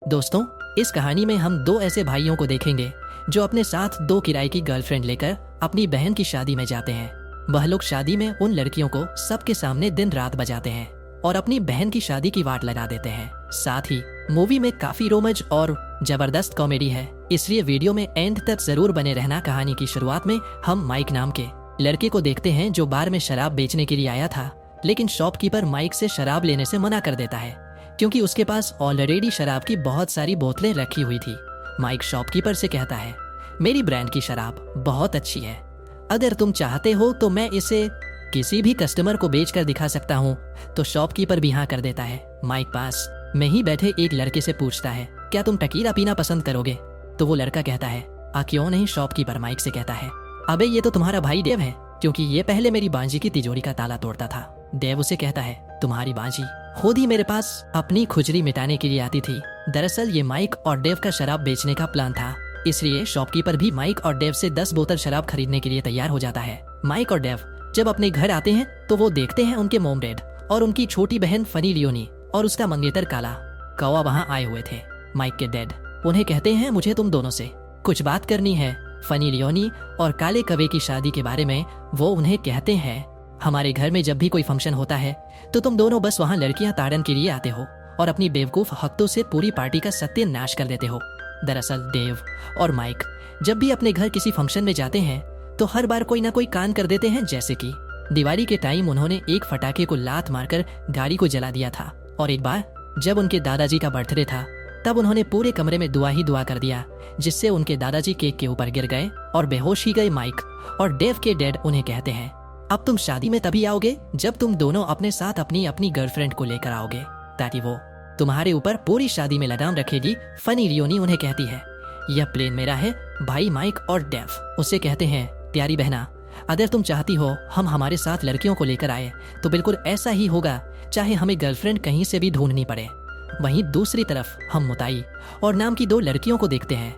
दोस्तों, इस कहानी में हम दो ऐसे भाइयों को देखेंगे जो अपने साथ दो किराए की गर्लफ्रेंड लेकर अपनी बहन की शादी में जाते हैं। वह लोग शादी में उन लड़कियों को सबके सामने दिन रात बजाते हैं और अपनी बहन की शादी की वाट लगा देते हैं। साथ ही मूवी में काफी रोमांच और जबरदस्त कॉमेडी है, इसलिए वीडियो में एंड तक जरूर बने रहना। कहानी की शुरुआत में हम माइक नाम के लड़के को देखते हैं जो बार में शराब बेचने के लिए आया था, लेकिन शॉपकीपर माइक से शराब लेने से मना कर देता है क्योंकि उसके पास ऑलरेडी शराब की बहुत सारी बोतलें रखी हुई थी। माइक शॉपकीपर से कहता है, मेरी ब्रांड की शराब बहुत अच्छी है, अगर तुम चाहते हो तो मैं इसे किसी भी कस्टमर को बेचकर दिखा सकता हूँ। तो शॉपकीपर भी हाँ कर देता है। माइक पास में ही बैठे एक लड़के से पूछता है, क्या तुम टकीला पीना पसंद करोगे? तो वो लड़का कहता है, क्यों नहीं। शॉपकीपर माइक से कहता है, अबे ये तो तुम्हारा भाई देव है, क्योंकि ये पहले मेरी बांजी की तिजोरी का ताला तोड़ता था। देव उसे कहता है, तुम्हारी बांजी खुद ही मेरे पास अपनी खुजली मिटाने के लिए आती थी। दरअसल ये माइक और देव का शराब बेचने का प्लान था, इसलिए शॉपकीपर भी माइक और देव से 10 बोतल शराब खरीदने के लिए तैयार हो जाता है। माइक और देव जब अपने घर आते हैं तो वो देखते हैं उनके मॉम डैड और उनकी छोटी बहन फनी लियोनी और उसका मंगेतर काला कौवा वहाँ आए हुए थे। माइक के डैड उन्हें कहते हैं, मुझे तुम दोनों से कुछ बात करनी है। फनी लियोनी और काले कौवे की शादी के बारे में वो उन्हें कहते हैं, हमारे घर में जब भी कोई फंक्शन होता है तो तुम दोनों बस वहाँ लड़कियां ताड़न के लिए आते हो और अपनी बेवकूफ हफ्तों से पूरी पार्टी का सत्यानाश कर देते हो। दरअसल देव और माइक जब भी अपने घर किसी फंक्शन में जाते हैं तो हर बार कोई ना कोई कांड कर देते हैं। जैसे कि दिवाली के टाइम उन्होंने एक फटाके को लात मारकर गाड़ी को जला दिया था, और एक बार जब उनके दादाजी का बर्थडे था तब उन्होंने पूरे कमरे में दुआ ही दुआ कर दिया, जिससे उनके दादाजी केक के ऊपर गिर गए और बेहोश ही गए। माइक और देव के डैड उन्हें कहते हैं, अब तुम शादी में तभी आओगे जब तुम दोनों अपने साथ अपनी अपनी गर्लफ्रेंड को लेकर आओगे, ताकि वो तुम्हारे ऊपर पूरी शादी में लगाम रखेगी। फनी लियोनी उन्हें कहती है, यह प्लेन मेरा है। भाई माइक और डेव उसे कहते हैं, प्यारी बहना, अगर तुम चाहती हो हम हमारे साथ लड़कियों को लेकर आए तो बिल्कुल ऐसा ही होगा, चाहे हमें गर्लफ्रेंड कहीं से भी ढूंढनी पड़े। वहीं दूसरी तरफ हम मुताई और नाम की दो लड़कियों को देखते हैं।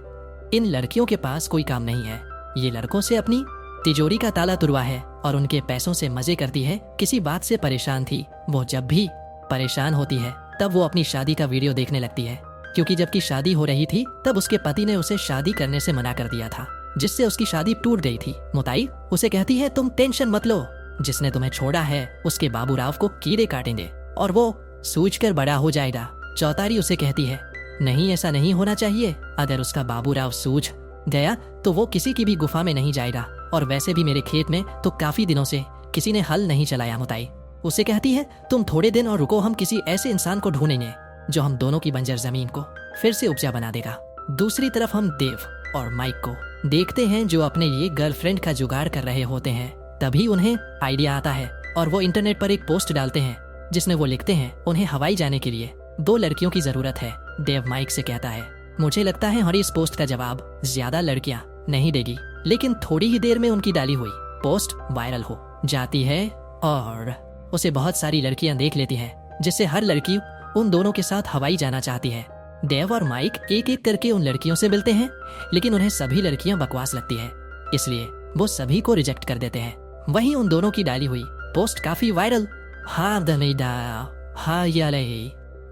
इन लड़कियों के पास कोई काम नहीं है, ये लड़कों से अपनी तिजोरी का ताला तुड़वा है और उनके पैसों से मजे करती है। किसी बात से परेशान थी, वो जब भी परेशान होती है तब वो अपनी शादी का वीडियो देखने लगती है, क्योंकि जबकि शादी हो रही थी तब उसके पति ने उसे शादी करने से मना कर दिया था, जिससे उसकी शादी टूट गई थी। मुताई उसे कहती है, तुम टेंशन मत लो, जिसने तुम्हें छोड़ा है उसके बाबूराव को कीड़े काटेंगे और वो सूझ कर बड़ा हो जाएगा। चौतारी उसे कहती है, नहीं ऐसा नहीं होना चाहिए, अगर उसका बाबूराव सूझ गया तो वो किसी की भी गुफा में नहीं जाएगा, और वैसे भी मेरे खेत में तो काफी दिनों से किसी ने हल नहीं चलाया। मुताई उसे कहती है, तुम थोड़े दिन और रुको, हम किसी ऐसे इंसान को ढूंढेंगे जो हम दोनों की बंजर जमीन को फिर से उपजा बना देगा। दूसरी तरफ हम देव और माइक को देखते हैं जो अपने लिए गर्लफ्रेंड का जुगाड़ कर रहे होते हैं। तभी उन्हें आइडिया आता है और वो इंटरनेट पर एक पोस्ट डालते हैं जिसमें वो लिखते हैं, उन्हें हवाई जाने के लिए 2 लड़कियों की जरूरत है। देव माइक से कहता है, मुझे लगता है हमारी इस पोस्ट का जवाब ज्यादा लड़कियां नहीं देगी, लेकिन थोड़ी ही देर में उनकी डाली हुई पोस्ट वायरल हो जाती है और उसे बहुत सारी लड़कियां देख लेती हैं, जिससे हर लड़की उन दोनों के साथ हवाई जाना चाहती है। देव और माइक एक एक करके उन लड़कियों से मिलते हैं, लेकिन उन्हें सभी लड़कियां बकवास लगती है, इसलिए वो सभी को रिजेक्ट कर देते हैं। वहीं उन दोनों की डाली हुई पोस्ट काफी वायरल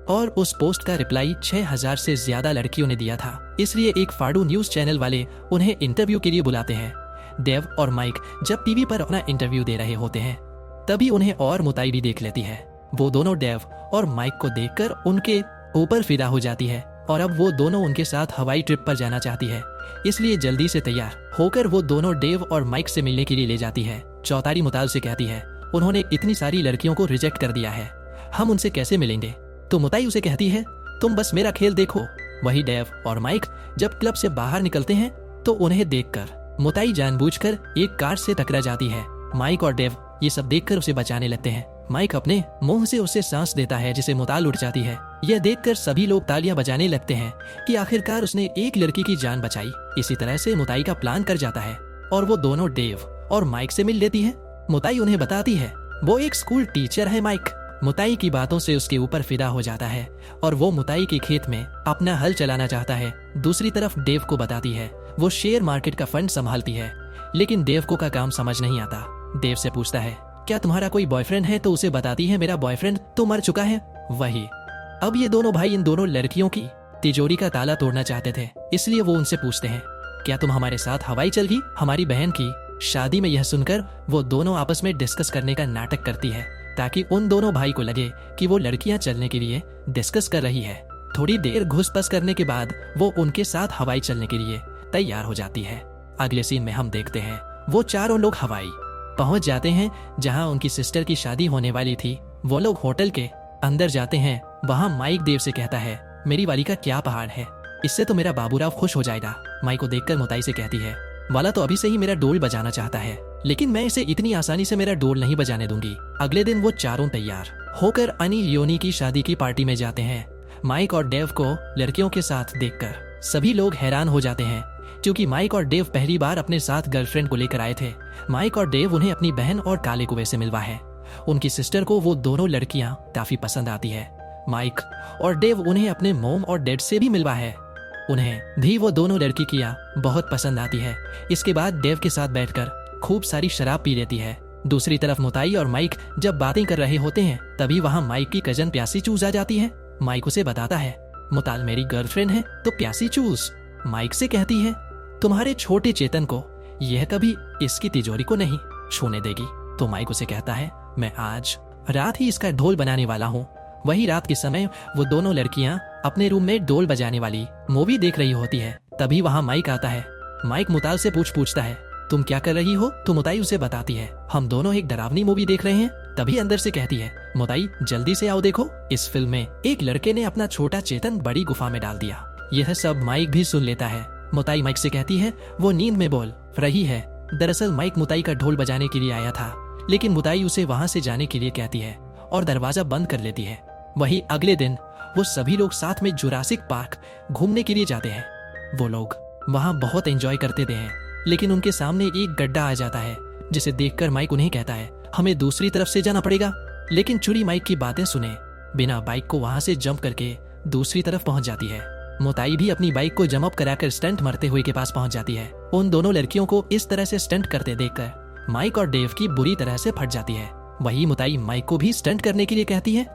और उस पोस्ट का रिप्लाई 6000 से ज्यादा लड़कियों ने दिया था, इसलिए एक फाड़ू न्यूज चैनल वाले उन्हें इंटरव्यू के लिए बुलाते हैं। देव और माइक जब टीवी पर अपना इंटरव्यू दे रहे होते हैं तभी उन्हें और मुताई भी देख लेती है। वो दोनों देव और माइक को देखकर उनके ऊपर फिदा हो जाती है और अब वो दोनों उनके साथ हवाई ट्रिप पर जाना चाहती है, इसलिए जल्दी से तैयार होकर वो दोनों देव और माइक से मिलने के लिए ले जाती है। चौतारी मुताल से कहती है, उन्होंने इतनी सारी लड़कियों को रिजेक्ट कर दिया है, हम उनसे कैसे मिलेंगे? तो मुताई उसे कहती है, तुम बस मेरा खेल देखो। वही देव और माइक जब क्लब से बाहर निकलते हैं तो उन्हें देखकर मुताई जानबूझकर एक कार से टकरा जाती है। माइक और देव ये सब देखकर उसे बचाने लगते हैं। माइक अपने मुंह से उसे सांस देता है, जिसे मुताल उठ जाती है। यह देखकर सभी लोग तालियां बजाने लगते हैं कि आखिरकार उसने एक लड़की की जान बचाई। इसी तरह से मुताई का प्लान कर जाता है और वो दोनों देव और माइक से मिल लेती है। मुताई उन्हें बताती है वो एक स्कूल टीचर है। माइक मुताई की बातों से उसके ऊपर फिदा हो जाता है और वो मुताई के खेत में अपना हल चलाना चाहता है। दूसरी तरफ देव को बताती है वो शेयर मार्केट का फंड संभालती है, लेकिन देव को का काम समझ नहीं आता। देव से पूछता है, क्या तुम्हारा कोई बॉयफ्रेंड है? तो उसे बताती है, मेरा बॉयफ्रेंड तो मर चुका है। वही अब ये दोनों भाई इन दोनों लड़कियों की तिजोरी का ताला तोड़ना चाहते थे, इसलिए वो उनसे पूछते हैं, क्या तुम हमारे साथ हवाई चल हमारी बहन की शादी में? यह सुनकर वो दोनों आपस में डिस्कस करने का नाटक करती है ताकि उन दोनों भाई को लगे कि वो लड़कियां चलने के लिए डिस्कस कर रही है। थोड़ी देर घुसपस करने के बाद वो उनके साथ हवाई चलने के लिए तैयार हो जाती है। अगले सीन में हम देखते हैं वो चारों लोग हवाई पहुंच जाते हैं जहां उनकी सिस्टर की शादी होने वाली थी। वो लोग होटल के अंदर जाते हैं। वहां माइक देव से कहता है, मेरी वाली का क्या पहाड़ है, इससे तो मेरा बाबूराव खुश हो जाएगा। माइक को देखकर मुताई से कहती है, वाला तो अभी से ही मेरा डोल बजाना चाहता है, लेकिन मैं इसे इतनी आसानी से मेरा डोल नहीं बजाने दूंगी। अगले दिन वो चारों तैयार होकर अनी लियोनी की शादी की पार्टी में जाते हैं। माइक और डेव को लड़कियों के साथ देखकर सभी लोग हैरान हो जाते हैं, क्योंकि माइक और डेव पहली बार अपने साथ गर्लफ्रेंड को लेकर आए थे। माइक और डेव उन्हें अपनी बहन और काले कुएं से मिलवा है। उनकी सिस्टर को वो दोनों लड़कियां काफी पसंद आती है। माइक और डेव उन्हें अपने मोम और डैड से भी मिलवा है। उन्हें भी वो दोनों लड़की किया बहुत पसंद आती है। इसके बाद डेव के साथ बैठकर खूब सारी शराब पी लेती है। दूसरी तरफ मुताई और माइक जब बातें कर रहे होते हैं, तभी वहाँ माइक की कजन प्यासी चूज आ जाती है। माइक उसे बताता है, मुताल मेरी गर्लफ्रेंड है तो प्यासी चूज। माइक से कहती है, तुम्हारे छोटे चेतन को यह कभी इसकी तिजोरी को नहीं छूने देगी। तो माइक उसे कहता है, मैं आज रात ही इसका ढोल बनाने वाला हूँ। वही रात के समय वो दोनों लड़कियां अपने रूम में ढोल बजाने वाली मूवी देख रही होती है। तभी वहाँ माइक आता है। माइक मुताल से पूछता है, तुम क्या कर रही हो? तो मुताई उसे बताती है, हम दोनों एक डरावनी मूवी देख रहे हैं। तभी अंदर से कहती है, मुताई जल्दी से आओ देखो, इस फिल्म में एक लड़के ने अपना छोटा चेतन बड़ी गुफा में डाल दिया। यह सब माइक भी सुन लेता है। मुताई माइक से कहती है, वो नींद में बोल रही है। दरअसल माइक मुताई का ढोल बजाने के लिए आया था, लेकिन मुताई उसे वहाँ से जाने के लिए कहती है और दरवाजा बंद कर लेती है। वही अगले दिन वो सभी लोग साथ में जुरासिक पार्क घूमने के लिए जाते हैं। वो लोग वहाँ बहुत एंजॉय करते थे, लेकिन उनके सामने एक गड्ढा आ जाता है, जिसे देखकर माइक उन्हें कहता है, हमें दूसरी तरफ से जाना पड़ेगा। लेकिन चुड़ी माइक की बातें सुने बिना बाइक को वहाँ से जंप करके दूसरी तरफ पहुँच जाती है। मुताई भी अपनी बाइक को जंप कराकर स्टंट मारते हुए के पास पहुँच जाती है। उन दोनों लड़कियों को इस तरह से स्टंट करते देखकर माइक और डेव की बुरी तरह से फट जाती है। वही मुताई माइक को भी स्टंट करने के लिए कहती है।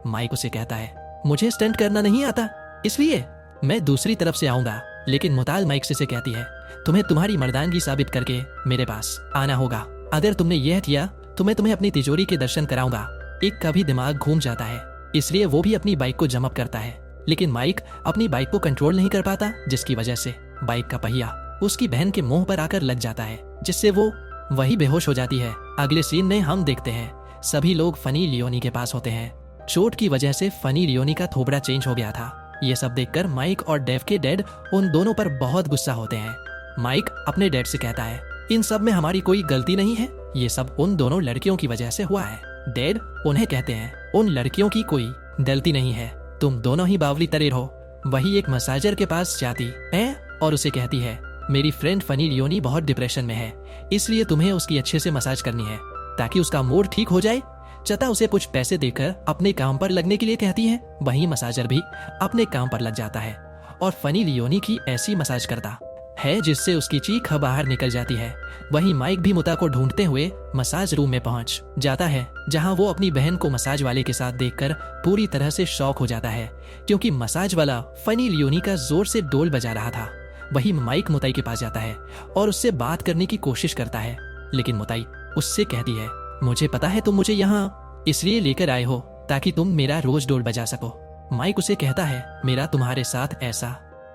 माइक उसे कहता है, मुझे स्टंट करना नहीं आता, इसलिए मैं दूसरी तरफ से आऊंगा। लेकिन मुताल माइक से कहती है, तुम्हें तुम्हारी मर्दानगी साबित करके मेरे पास आना होगा। अगर तुमने यह किया तो मैं तुम्हें अपनी तिजोरी के दर्शन कराऊंगा। एक का भी दिमाग घूम जाता है, इसलिए वो भी अपनी बाइक को जंप करता है। लेकिन माइक अपनी बाइक को कंट्रोल नहीं कर पाता, जिसकी वजह से बाइक का पहिया उसकी बहन के मुंह पर आकर लग जाता है, जिससे वो वही बेहोश हो जाती है। अगले सीन में हम देखते हैं सभी लोग फनी लियोनी के पास होते हैं। चोट की वजह से फनी लियोनी का थोबड़ा चेंज हो गया था। ये सब देखकर माइक और डेव के डैड उन दोनों पर बहुत गुस्सा होते हैं। माइक अपने डैड से कहता है, इन सब में हमारी कोई गलती नहीं है, ये सब उन दोनों लड़कियों की वजह से हुआ है। डैड उन्हें कहते हैं, उन लड़कियों की कोई गलती नहीं है, तुम दोनों ही बावली तरेर हो। वही एक मसाजर के पास जाती है और उसे कहती है, मेरी फ्रेंड फनी लियोनी बहुत डिप्रेशन में है, इसलिए तुम्हें उसकी अच्छे से मसाज करनी है ताकि उसका मूड ठीक हो जाए। चता उसे कुछ पैसे देकर अपने काम पर लगने के लिए कहती है। वहीं मसाजर भी अपने काम पर लग जाता है और फनी लियोनी की ऐसी मसाज करता है जिससे उसकी चीख बाहर निकल जाती है। वहीं माइक भी मुता को ढूंढते हुए मसाज रूम में पहुंच जाता है, जहां वो अपनी बहन को मसाज वाले के साथ देखकर पूरी तरह से शॉक हो जाता है, क्योंकि मसाज वाला फनी लियोनी का जोर से डोल बजा रहा था। वही माइक मुताई के पास जाता है और उससे बात करने की कोशिश करता है, लेकिन मुताई उससे कहती है, मुझे पता है तुम मुझे यहाँ इसलिए लेकर आए हो ताकि तुम मेरा रोज डोल बजा सको। माइक उसे कहता है, मेरा तुम्हारे साथ ऐसा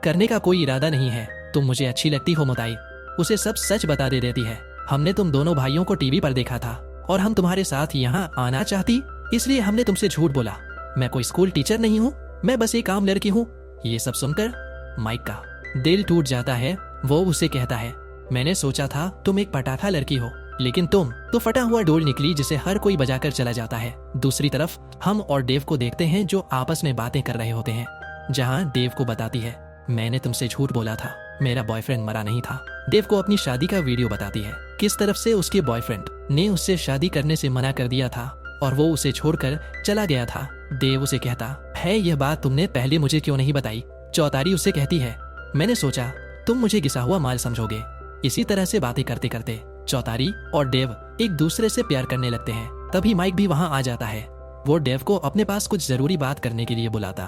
करने का कोई इरादा नहीं है, तुम मुझे अच्छी लगती हो। मुताई उसे सब सच बता दे देती है, हमने तुम दोनों भाइयों को टीवी पर देखा था और हम तुम्हारे साथ यहाँ आना चाहती, इसलिए हमने तुमसे झूठ बोला। मैं कोई स्कूल टीचर नहीं हूँ, मैं बस एक आम लड़की हूँ। ये सब सुनकर माइक का दिल टूट जाता है। वो उसे कहता है, मैंने सोचा था तुम एक पटाखा लड़की हो, लेकिन तुम तो फटा हुआ डोल निकली जिसे हर कोई बजाकर चला जाता है। दूसरी तरफ हम और डेव को देखते हैं जो आपस में बातें कर रहे होते हैं, जहाँ डेव को बताती है, मैंने तुमसे झूठ बोला था, मेरा बॉयफ्रेंड मरा नहीं था। डेव को अपनी शादी का वीडियो बताती है, किस तरफ से उसके बॉयफ्रेंड ने उससे शादी करने से मना कर दिया था और वो उसे छोड़कर चला गया था। डेव उसे कहता है, यह बात तुमने पहले मुझे क्यों नहीं बताई। चौतारी उससे कहती है, मैंने सोचा तुम मुझे घिसा हुआ माल समझोगे। इसी तरह से बातें करते करते चौतारी और डेव एक दूसरे से प्यार करने लगते हैं। तभी माइक भी वहाँ आ जाता है। वो डेव को अपने पास कुछ जरूरी बात करने के लिए बुलाता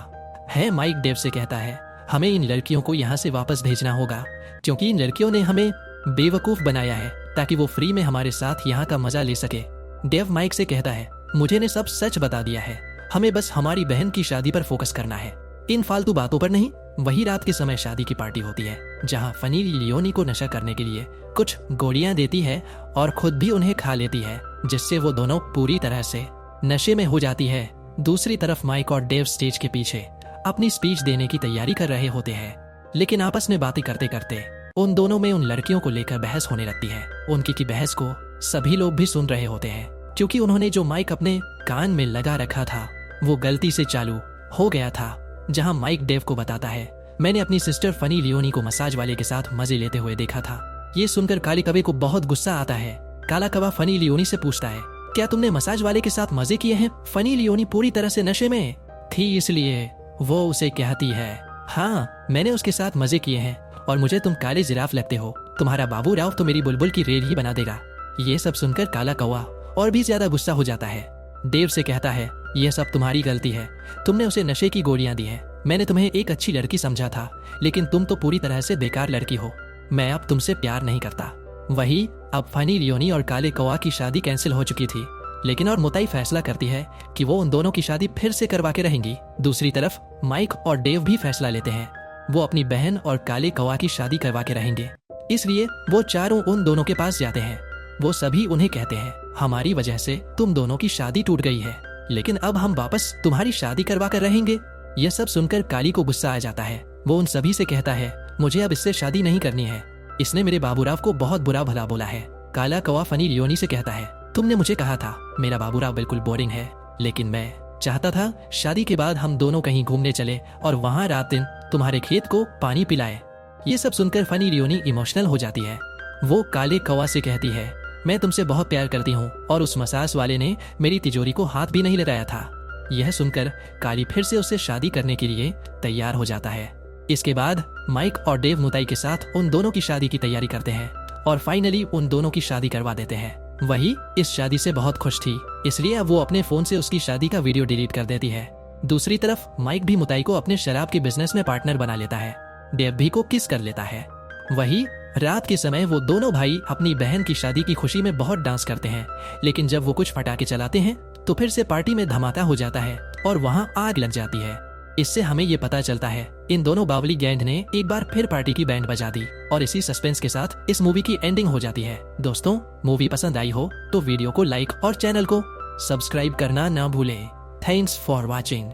है। माइक डेव से कहता है, हमें इन लड़कियों को यहाँ से वापस भेजना होगा, क्योंकि इन लड़कियों ने हमें बेवकूफ़ बनाया है ताकि वो फ्री में हमारे साथ यहाँ का मजा ले सके। डेव माइक से कहता है, मुझे ने सब सच बता दिया है, हमें बस हमारी बहन की शादी पर फोकस करना है, इन फालतू बातों पर नहीं। वही रात के समय शादी की पार्टी होती है, जहाँ फनी लियोनी को नशा करने के लिए कुछ गोलियां देती है और खुद भी उन्हें खा लेती है, जिससे वो दोनों पूरी तरह से नशे में हो जाती है। दूसरी तरफ माइक और डेव स्टेज के पीछे अपनी स्पीच देने की तैयारी कर रहे होते हैं, लेकिन आपस में बातें करते करते उन दोनों में उन लड़कियों को लेकर बहस होने लगती है। उनकी की बहस को सभी लोग भी सुन रहे होते हैं, क्योंकि उन्होंने जो माइक अपने कान में लगा रखा था वो गलती से चालू हो गया था। जहां माइक डेव को बताता है, मैंने अपनी सिस्टर फनी लियोनी को मसाज वाले के साथ मजे लेते हुए देखा था। ये सुनकर काले कौवे को बहुत गुस्सा आता है। काला कौवा फनी लियोनी से पूछता है, क्या तुमने मसाज वाले के साथ मजे किए हैं? फनी लियोनी पूरी तरह से नशे में थी, इसलिए वो उसे कहती है, हाँ मैंने उसके साथ मजे किए हैं और मुझे तुम काले जिराफ लगते हो, तुम्हारा बाबू राव तो मेरी बुलबुल की रेल ही बना देगा। ये सब सुनकर काला कौवा और भी ज्यादा गुस्सा हो जाता है। डेव से कहता है, यह सब तुम्हारी गलती है, तुमने उसे नशे की गोलियां दी हैं। मैंने तुम्हें एक अच्छी लड़की समझा था, लेकिन तुम तो पूरी तरह से बेकार लड़की हो। मैं अब तुमसे प्यार नहीं करता। वही अब फनी लियोनी और काले कौवा की शादी कैंसिल हो चुकी थी, लेकिन और मुताई फैसला करती है कि वो उन दोनों की शादी फिर से करवा के रहेंगी। दूसरी तरफ माइक और डेव भी फैसला लेते हैं, वो अपनी बहन और काले कौवा की शादी करवा के रहेंगे। इसलिए वो चारों उन दोनों के पास जाते हैं। वो सभी उन्हें कहते हैं, हमारी वजह से तुम दोनों की शादी टूट गई है, लेकिन अब हम वापस तुम्हारी शादी करवा कर रहेंगे। यह सब सुनकर काली को गुस्सा आ जाता है। वो उन सभी से कहता है, मुझे अब इससे शादी नहीं करनी है, इसने मेरे बाबूराव को बहुत बुरा भला बोला है। काला कौवा फनी लियोनी से कहता है, तुमने मुझे कहा था मेरा बाबूराव बिल्कुल बोरिंग है, लेकिन मैं चाहता था शादी के बाद हम दोनों कहीं घूमने चले और वहाँ रात दिन तुम्हारे खेत को पानी पिलाए। ये सब सुनकर फनी लियोनी इमोशनल हो जाती है। वो काले कौवा से कहती है, मैं तुमसे बहुत प्यार करती हूँ और उस मसाज वाले ने मेरी तिजोरी को हाथ भी नहीं लगाया था। यह सुनकर काली फिर से उससे शादी करने के लिए तैयार हो जाता है। इसके बाद माइक और डेव मुताई के साथ उन दोनों की शादी की तैयारी करते हैं और फाइनली उन दोनों की शादी करवा देते हैं। वही इस शादी से बहुत खुश थी, इसलिए अब वो अपने फोन से उसकी शादी का वीडियो डिलीट कर देती है। दूसरी तरफ माइक भी मुताई को अपने शराब के बिजनेस में पार्टनर बना लेता है। डेव भी को किस कर लेता है। वही रात के समय वो दोनों भाई अपनी बहन की शादी की खुशी में बहुत डांस करते हैं, लेकिन जब वो कुछ पटाखे चलाते हैं तो फिर से पार्टी में धमाका हो जाता है और वहाँ आग लग जाती है। इससे हमें ये पता चलता है इन दोनों बावली गैंग ने एक बार फिर पार्टी की बैंड बजा दी और इसी सस्पेंस के साथ इस मूवी की एंडिंग हो जाती है। दोस्तों, मूवी पसंद आई हो तो वीडियो को लाइक और चैनल को सब्सक्राइब करना ना भूलें। Thanks for watching.